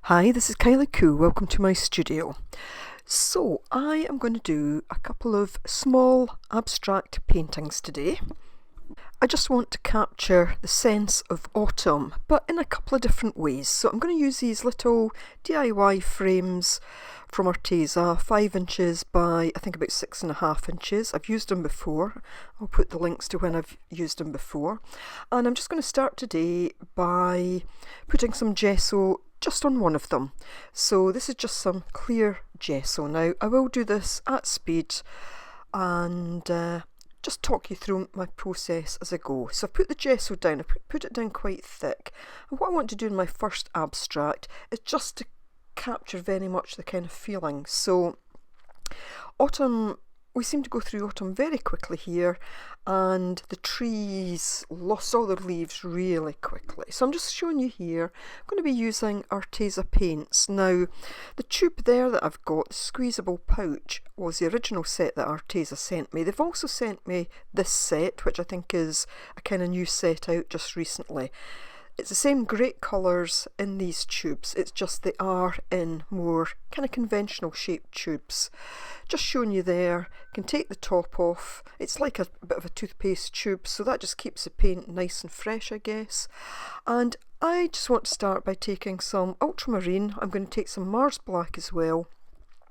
Hi, this is Kylie Koo. Welcome to my studio. So, I am going to do a couple of small abstract paintings today. I just want to capture the sense of autumn, but in a couple of different ways. So I'm going to use these little DIY frames from Arteza, 5 inches by I think about 6.5 inches. I've used them before. I'll put the links to when I've used them before. And I'm just going to start today by putting some gesso just on one of them. So this is just some clear gesso. Now I will do this at speed and just talk you through my process as I go. So I've put the gesso down, I've put it down quite thick. And what I want to do in my first abstract is just to capture very much the kind of feeling. So autumn, we seem to go through autumn very quickly here, and the trees lost all their leaves really quickly. So I'm just showing you here, I'm going to be using Arteza paints. Now, the tube there that I've got, the squeezable pouch, was the original set that Arteza sent me. They've also sent me this set, which I think is a kind of new set out just recently. It's the same great colours in these tubes, it's just they are in more kind of conventional shaped tubes. Just showing you there, you can take the top off. It's like a bit of a toothpaste tube, so that just keeps the paint nice and fresh, I guess. And I just want to start by taking some ultramarine. I'm going to take some Mars Black as well.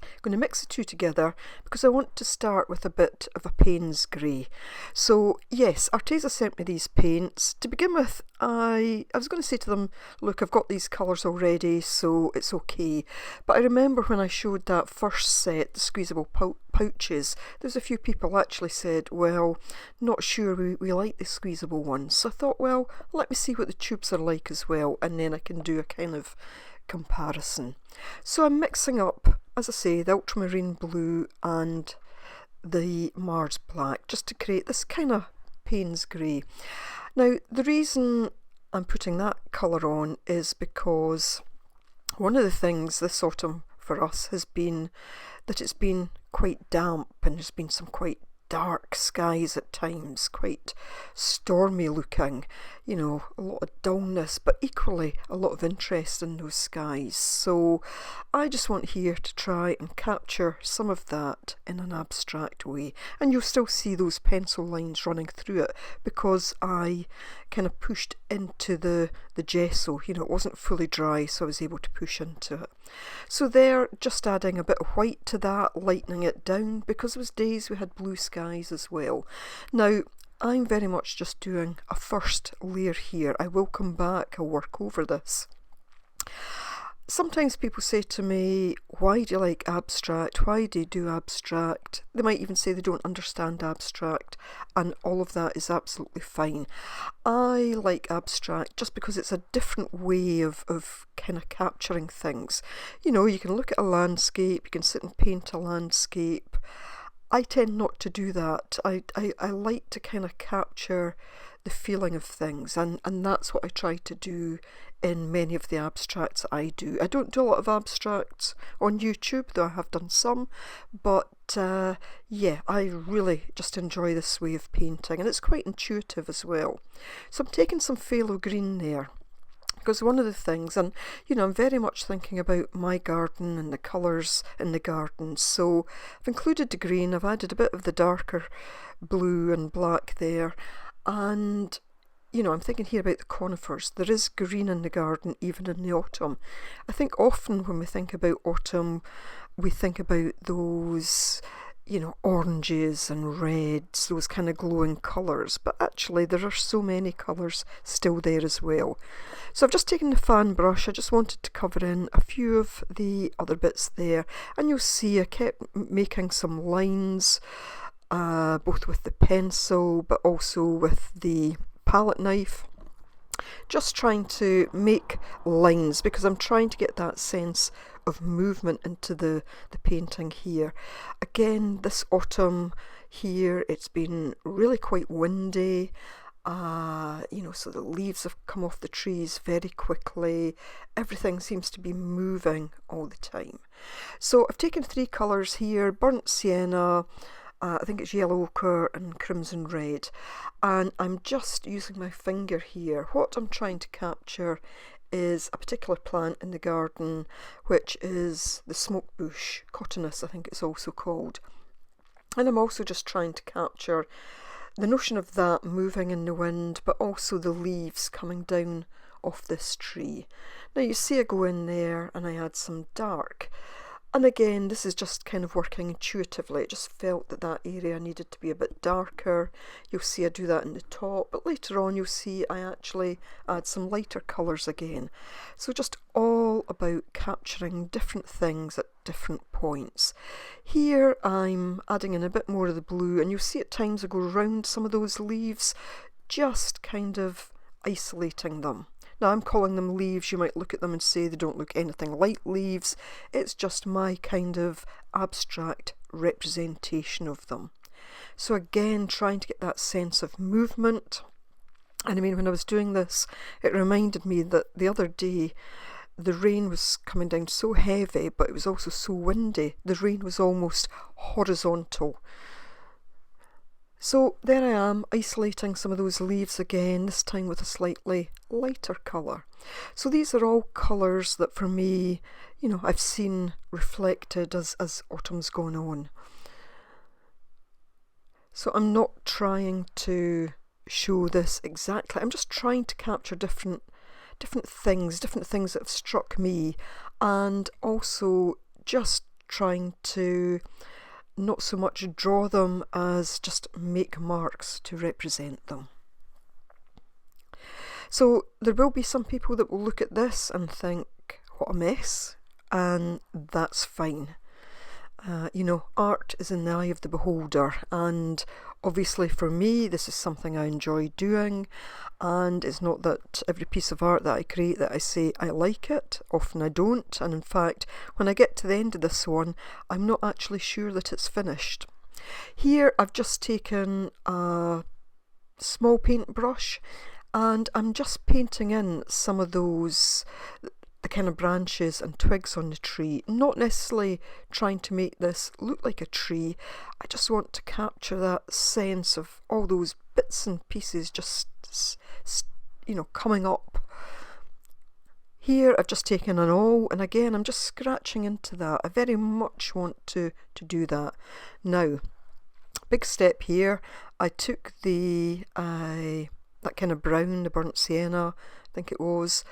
I'm going to mix the two together because I want to start with a bit of a Payne's grey. So yes, Arteza sent me these paints. To begin with, I was going to say to them, look, I've got these colours already, so it's okay. But I remember when I showed that first set, the squeezable pouches, there's a few people actually said, well, not sure we like the squeezable ones. So I thought, well, let me see what the tubes are like as well, and then I can do a kind of comparison. So I'm mixing up, as I say, the ultramarine blue and the Mars Black just to create this kind of Payne's grey. Now the reason I'm putting that colour on is because one of the things this autumn for us has been that it's been quite damp and there's been some quite dark skies at times, quite stormy looking, you know, a lot of dullness, but equally a lot of interest in those skies. So I just want here to try and capture some of that in an abstract way, and you'll still see those pencil lines running through it because I kind of pushed into the gesso, you know, it wasn't fully dry, so I was able to push into it. So there, just adding a bit of white to that, lightening it down, because there was days we had blue skies as well. Now, I'm very much just doing a first layer here. I will come back, I'll work over this. Sometimes people say to me, why do you like abstract? Why do you do abstract? They might even say they don't understand abstract, and all of that is absolutely fine. I like abstract just because it's a different way of kind of capturing things. You know, you can look at a landscape, you can sit and paint a landscape. I tend not to do that. I like to kind of capture the feeling of things, and that's what I try to do in many of the abstracts I do. I don't do a lot of abstracts on YouTube, though I have done some, but yeah, I really just enjoy this way of painting, and it's quite intuitive as well. So I'm taking some phthalo green there, because one of the things, and you know, I'm very much thinking about my garden and the colours in the garden, so I've included the green, I've added a bit of the darker blue and black there, and you know, I'm thinking here about the conifers. There is green in the garden even in the autumn. I think often when we think about autumn, we think about those, you know, oranges and reds, those kind of glowing colours, but actually there are so many colours still there as well. So I've just taken the fan brush, I just wanted to cover in a few of the other bits there, and you'll see I kept making some lines, both with the pencil but also with the palette knife, just trying to make lines because I'm trying to get that sense of movement into the painting here. Again, this autumn here, it's been really quite windy, you know, so the leaves have come off the trees very quickly. Everything seems to be moving all the time. So I've taken 3 colours here, burnt sienna, I think it's yellow ochre and crimson red, and I'm just using my finger here. What I'm trying to capture is a particular plant in the garden, which is the smoke bush, cotinus I think it's also called. And I'm also just trying to capture the notion of that moving in the wind, but also the leaves coming down off this tree. Now you see I go in there and I add some dark. And again, this is just kind of working intuitively. It just felt that that area needed to be a bit darker. You'll see I do that in the top, but later on you'll see I actually add some lighter colours again. So just all about capturing different things at different points. Here I'm adding in a bit more of the blue, and you'll see at times I go around some of those leaves, just kind of isolating them. Now I'm calling them leaves. You might look at them and say they don't look anything like leaves. It's just my kind of abstract representation of them. So again, trying to get that sense of movement. And I mean, when I was doing this, it reminded me that the other day the rain was coming down so heavy, but it was also so windy. The rain was almost horizontal. So there I am, isolating some of those leaves again, this time with a slightly lighter colour. So these are all colours that for me, you know, I've seen reflected as autumn's gone on. So I'm not trying to show this exactly, I'm just trying to capture different things that have struck me, and also just trying to not so much draw them as just make marks to represent them. So there will be some people that will look at this and think, what a mess, and that's fine. You know, art is in the eye of the beholder, and obviously for me this is something I enjoy doing, and it's not that every piece of art that I create that I say I like it. Often I don't, and in fact when I get to the end of this one I'm not actually sure that it's finished. Here I've just taken a small paintbrush and I'm just painting in some of those, the kind of branches and twigs on the tree, not necessarily trying to make this look like a tree. I just want to capture that sense of all those bits and pieces just, you know, coming up. Here I've just taken an awl, and again I'm just scratching into that. I very much want to do that. Now, big step here, I took the that kind of brown, the burnt sienna, I think it was,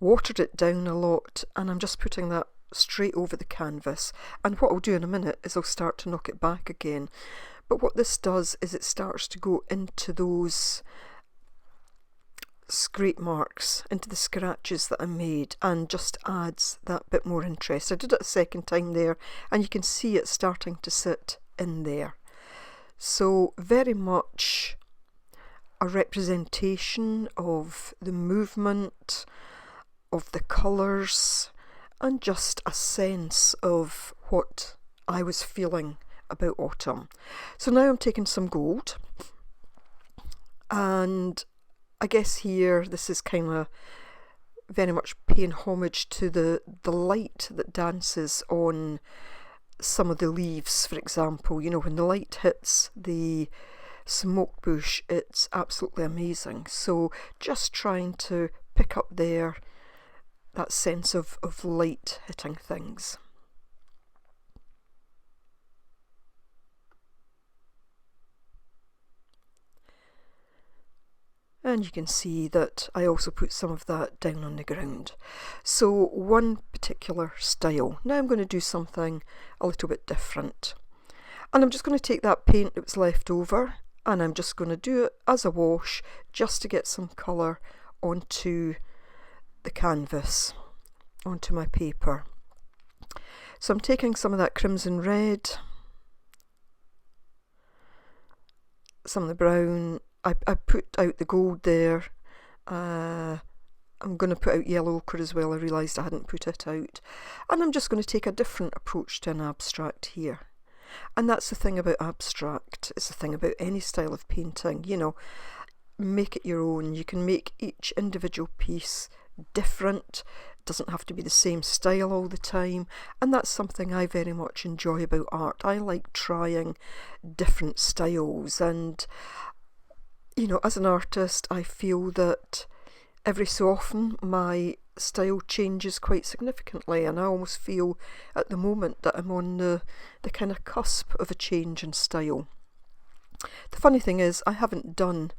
watered it down a lot, and I'm just putting that straight over the canvas. And what I'll do in a minute is I'll start to knock it back again. But what this does is it starts to go into those scrape marks, into the scratches that I made, and just adds that bit more interest. I did it a second time there, and you can see it starting to sit in there. So very much a representation of the movement, of the colours, and just a sense of what I was feeling about autumn. So now I'm taking some gold, and I guess here this is kind of very much paying homage to the light that dances on some of the leaves, for example. You know, when the light hits the smoke bush, it's absolutely amazing. So just trying to pick up there that sense of light hitting things. And you can see that I also put some of that down on the ground. So one particular style. Now I'm going to do something a little bit different. And I'm just going to take that paint that was left over, and I'm just going to do it as a wash just to get some colour onto the canvas, onto my paper. So I'm taking some of that crimson red, some of the brown. I put out the gold there. I'm going to put out yellow ochre as well. I realised I hadn't put it out. And I'm just going to take a different approach to an abstract here. And that's the thing about abstract. It's the thing about any style of painting. You know, make it your own. You can make each individual piece different. It doesn't have to be the same style all the time. And that's something I very much enjoy about art. I like trying different styles, and you know, as an artist, I feel that every so often my style changes quite significantly, and I almost feel at the moment that I'm on the kind of cusp of a change in style. The funny thing is, I haven't done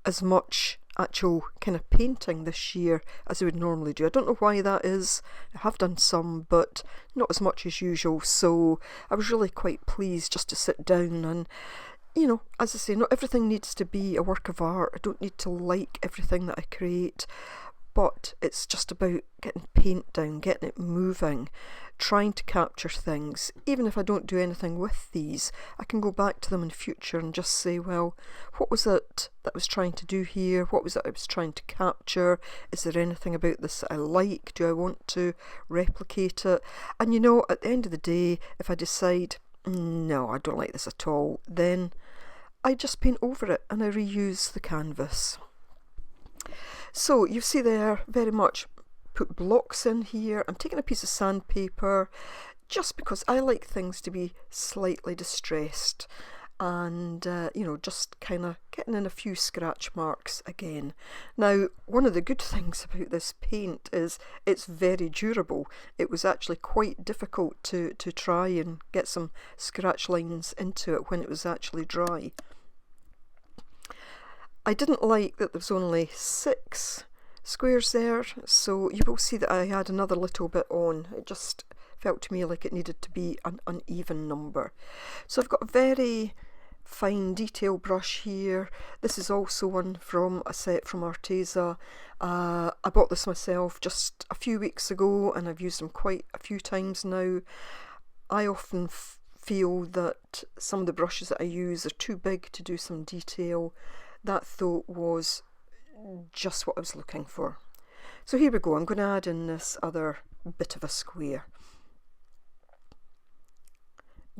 as much actual kind of painting this year as I would normally do. I don't know why that is. I have done some, but not as much as usual, so I was really quite pleased just to sit down and, you know, as I say, not everything needs to be a work of art. I don't need to like everything that I create, but it's just about getting paint down, getting it moving, trying to capture things. Even if I don't do anything with these, I can go back to them in future and just say, well, what was it that I was trying to do here? What was it I was trying to capture? Is there anything about this that I like? Do I want to replicate it? And you know, at the end of the day, if I decide, no, I don't like this at all, then I just paint over it and I reuse the canvas. So you see there, very much put blocks in here. I'm taking a piece of sandpaper just because I like things to be slightly distressed, and you know, just kind of getting in a few scratch marks again. Now, one of the good things about this paint is it's very durable. It was actually quite difficult to try and get some scratch lines into it when it was actually dry. I didn't like that there was only 6 squares there, so you will see that I had another little bit on. It just felt to me like it needed to be an uneven number. So I've got a very fine detail brush here. This is also one from a set from Arteza. I bought this myself just a few weeks ago and I've used them quite a few times now. I often feel that some of the brushes that I use are too big to do some detail. That though was just what I was looking for. So here we go, I'm going to add in this other bit of a square,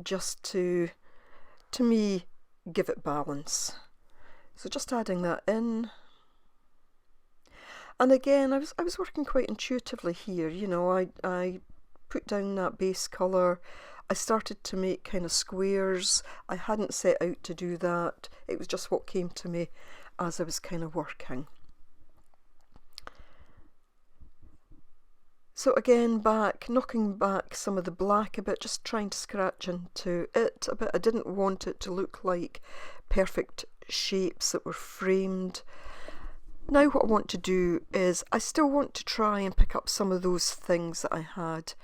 just to me give it balance. So just adding that in. And again, I was working quite intuitively here, you know, I put down that base colour. I started to make kind of squares. I hadn't set out to do that. It was just what came to me as I was kind of working. So again, knocking back some of the black a bit, just trying to scratch into it a bit. I didn't want it to look like perfect shapes that were framed. Now what I want to do is, I still want to try and pick up some of those things that I had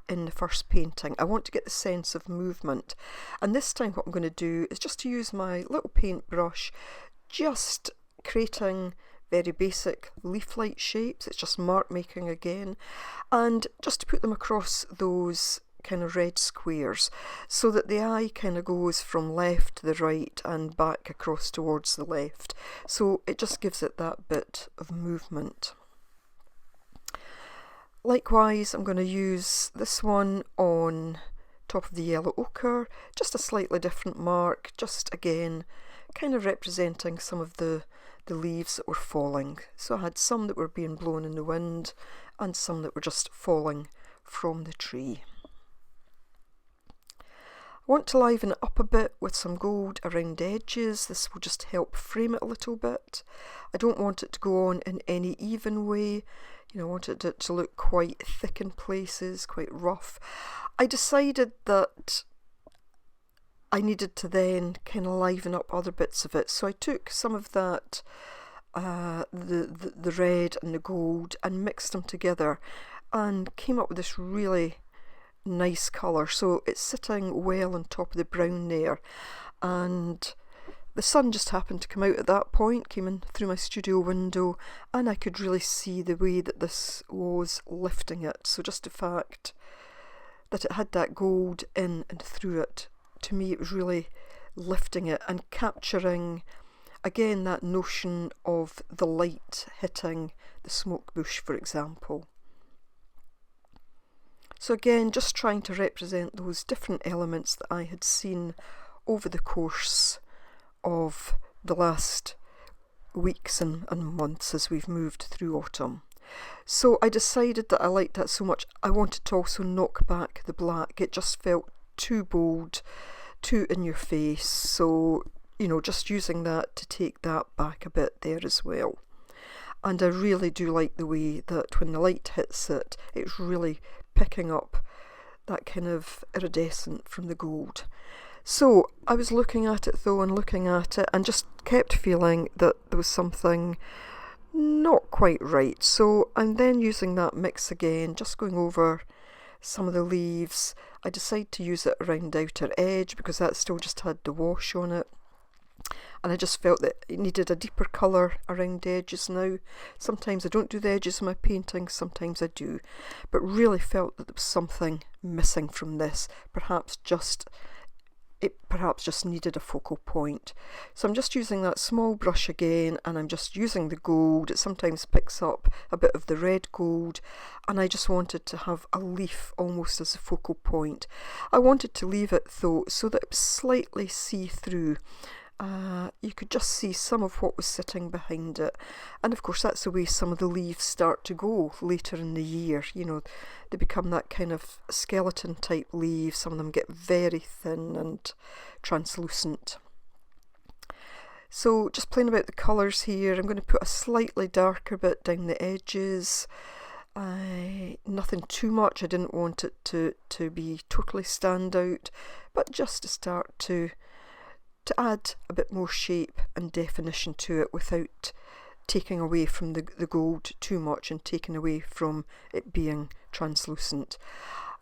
in the first painting. I want to get the sense of movement, and this time what I'm going to do is just to use my little paintbrush, just creating very basic leaf-like shapes. It's just mark making again, and just to put them across those kind of red squares so that the eye kind of goes from left to the right and back across towards the left, so it just gives it that bit of movement. Likewise, I'm going to use this one on top of the yellow ochre, just a slightly different mark, just again kind of representing some of the leaves that were falling. So I had some that were being blown in the wind and some that were just falling from the tree. I want to liven it up a bit with some gold around the edges. This will just help frame it a little bit. I don't want it to go on in any even way. You know, I wanted it to look quite thick in places, quite rough. I decided that I needed to then kind of liven up other bits of it. So I took some of that, the red and the gold, and mixed them together and came up with this really nice colour. So it's sitting well on top of the brown there, and the sun just happened to come out at that point, came in through my studio window, and I could really see the way that this was lifting it. So just the fact that it had that gold in and through it, to me it was really lifting it and capturing again that notion of the light hitting the smoke bush, for example. So again, just trying to represent those different elements that I had seen over the course of the last weeks and months as we've moved through autumn. So I decided that I liked that so much, I wanted to also knock back the black. It just felt too bold, too in your face, so you know, just using that to take that back a bit there as well. and I really do like the way that when the light hits it, it's really picking up that kind of iridescent from the gold. So I was looking at it though, and looking at it, and just kept feeling that there was something not quite right. So I'm then using that mix again, just going over some of the leaves. I decided to use it around the outer edge because that still just had the wash on it, and I just felt that it needed a deeper colour around the edges now. Sometimes I don't do the edges of my paintings, sometimes I do, but really felt that there was something missing from this. It perhaps just needed a focal point. So I'm just using that small brush again, and I'm just using the gold. It sometimes picks up a bit of the red gold, and I just wanted to have a leaf almost as a focal point. I wanted to leave it though so that it was slightly see-through. You could just see some of what was sitting behind it, and of course that's the way some of the leaves start to go later in the year. You know, they become that kind of skeleton type leaf. Some of them get very thin and translucent. So just playing about the colours here, I'm going to put a slightly darker bit down the edges. Nothing too much, I didn't want it to be totally stand out, but just to start to add a bit more shape and definition to it without taking away from the gold too much and taking away from it being translucent.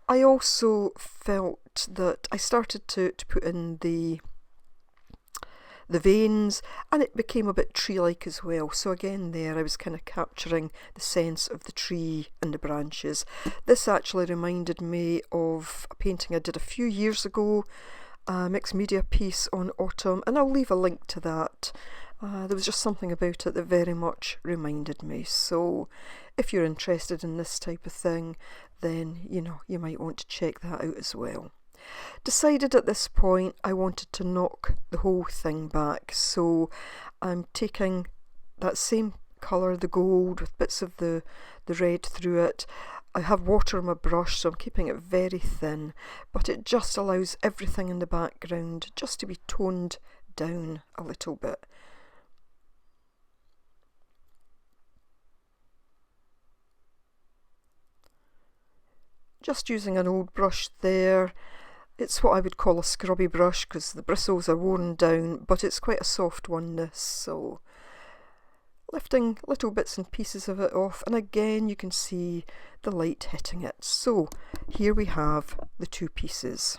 I also felt that I started to put in the veins, and it became a bit tree-like as well. So again there I was kind of capturing the sense of the tree and the branches. This actually reminded me of a painting I did a few years ago, a mixed media piece on autumn, and I'll leave a link to that. There was just something about it that very much reminded me. So if you're interested in this type of thing, then you might want to check that out as well. Decided at this point I wanted to knock the whole thing back, so I'm taking that same colour, the gold, with bits of the red through it. I have water on my brush, so I'm keeping it very thin, but it just allows everything in the background just to be toned down a little bit. Just using an old brush there. It's what I would call a scrubby brush because the bristles are worn down, but it's quite a soft one, this, so lifting little bits and pieces of it off, and again you can see the light hitting it. So here we have the two pieces.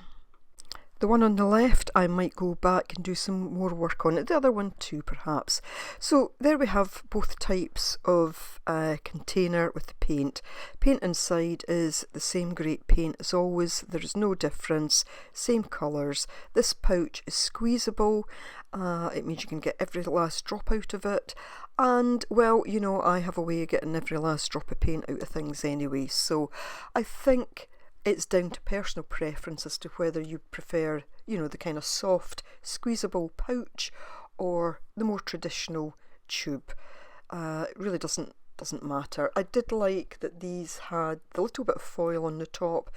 The one on the left I might go back and do some more work on it, the other one too perhaps. So there we have both types of container with the paint. Paint inside is the same great paint as always, there is no difference, same colours. This pouch is squeezable, it means you can get every last drop out of it, and well, I have a way of getting every last drop of paint out of things anyway, so I think it's down to personal preference as to whether you prefer, the kind of soft, squeezable pouch or the more traditional tube. It really doesn't matter. I did like that these had the little bit of foil on the top.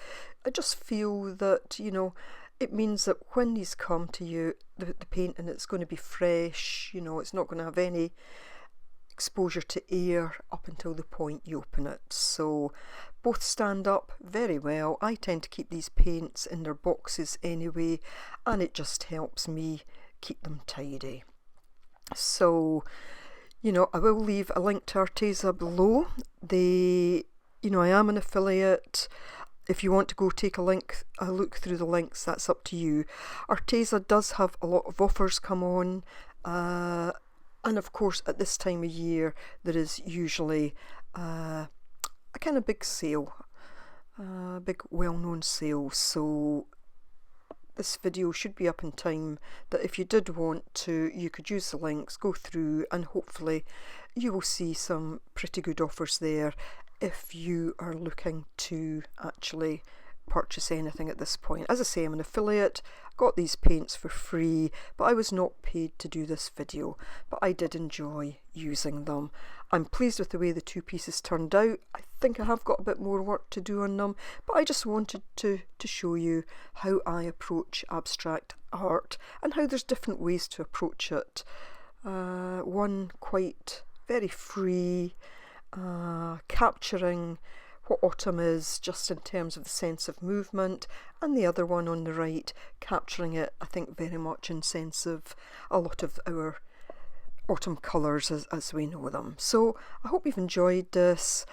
I just feel that, it means that when these come to you, the paint, and it's going to be fresh, it's not going to have any exposure to air up until the point you open it. So both stand up very well. I tend to keep these paints in their boxes anyway, and it just helps me keep them tidy. So I will leave a link to Arteza below. I am an affiliate. If you want to go take a look through the links, that's up to you. Arteza does have a lot of offers come on, and of course at this time of year there is usually a kind of big sale, a big well-known sale. So this video should be up in time that if you did want to, you could use the links, go through, and hopefully you will see some pretty good offers there if you are looking to actually purchase anything at this point. As I say, I'm an affiliate, I got these paints for free, but I was not paid to do this video, but I did enjoy using them. I'm pleased with the way the two pieces turned out. I think I have got a bit more work to do on them, but I just wanted to show you how I approach abstract art and how there's different ways to approach it. One quite very free, capturing what autumn is just in terms of the sense of movement, and the other one on the right capturing it, I think, very much in sense of a lot of our autumn colours as we know them. So I hope you've enjoyed this.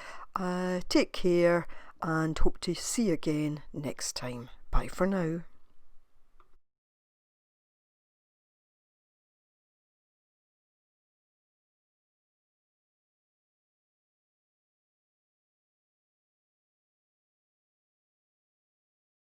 Take care and hope to see you again next time. Bye for now.